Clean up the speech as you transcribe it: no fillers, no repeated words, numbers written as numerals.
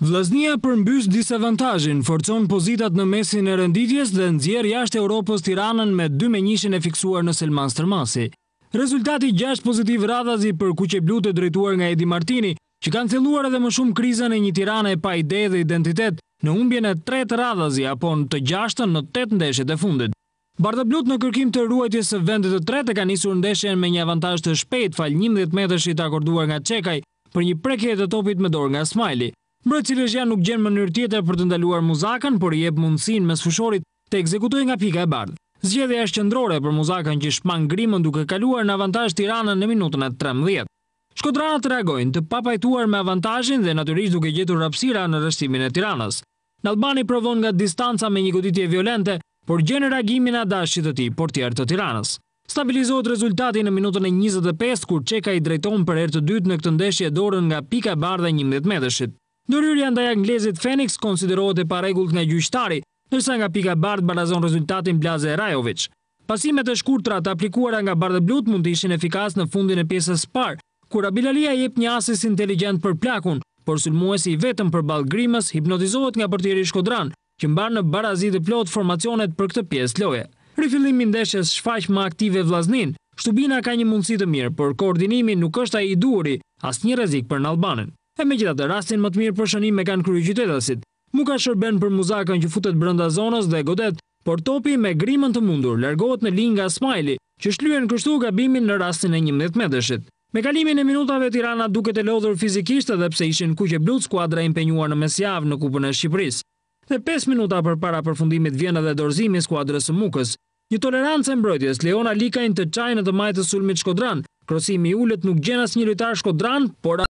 Vllaznia përmbys disavantazhin, forcon pozitat në mesin e renditjes dhe nxjerr jashtë Europës Tiranën me 2-1 e fiksuar në Selman Stërmasi. Rezultati 6 pozitiv radhazi për Kuqeblut e drejtuar nga Edi Martini, që kanë thelluar edhe më shumë krizën e një Tirane pa ide dhe identitet në humbjen e 3 radhazi apo në të 6 në 8 ndeshjet e fundit. Bardhablut në kërkim të ruajtjes së vendit të tretë ka nisur ndeshjen me një avantazh të shpejt fal 11 metrësh të akorduar nga Çekaj për një prekje të topit me dorë nga Smajli. Mbrojtësi Lezhia nuk gjen mënyrë tjetër për të ndaluar Muzakën, por i jep mundësinë mes fushorit të ekzekutojë nga pika e bardhë. Zgjedhja është qendrore për Muzakën që shpang Grimën duke kaluar në avantazh Tiranën në minutën e 13. Shkodranët reagojnë të papajtuar me avantazhin dhe natyrisht duke gjetur hapësira në rreshtimin e Tiranës. Albani provon nga distanca me një goditje violente, por gjen reagimin adashit të tij portier të Tiranës. Stabilizohet rezultati në minutën e 25 kur Çekaj drejton për herë të dytë në këtë ndeshje dorën nga pika e bardhë e 11 metrëshit. Ndërhyrja ndaj anglezit Phoenix konsiderohet e parregullt nga gjyqtari, ndërsa nga pika e bardhë barazon rezultatin Blaze Rajovic. Pasimet e shkurtra të aplikuara nga Bardhablut mund të ishin efikas në fundin e pjesës së parë, kur Abilalia jep një asis inteligjent për plakun, por sulmuesi i vetëm përballë Grimës hipnotizohet nga portieri shkodran, që mban në barazi të plot formacionet për këtë pjesë loje. Rifillimi i ndeshjes shfaq më aktive vllaznin. Shtubina ka një mundësi të mirë, por koordinimi nuk është ai i duhuri, asnjë rrezik për në Albanin. E megjithatë, rastin më të mirë për shënim e kanë kryeqytetasit. Muka shërben për Muzakën që futet brenda zonës dhe godet, por topi me Grimën të mundur largohet në linjë nga Smajli, që shlyen kështu gabimin në rastin e 11 metrëshit. Me kalimin e minutave Tirana duket e lodhur fizikisht edhe pse ishin Kuqeblut skuadra e impenjuar në mesjavë në Kupën e Shqipërisë. Dhe 5 minuta përpara përfundimit vjen edhe dorëzimi i skuadrës së Mukës. Një tolerancë e mbrojtjes lejon Alikajin të çajë në të majtë të sulmit shkodran. Krosimi i ulët nuk gjen asnjë lojtar shkodran, por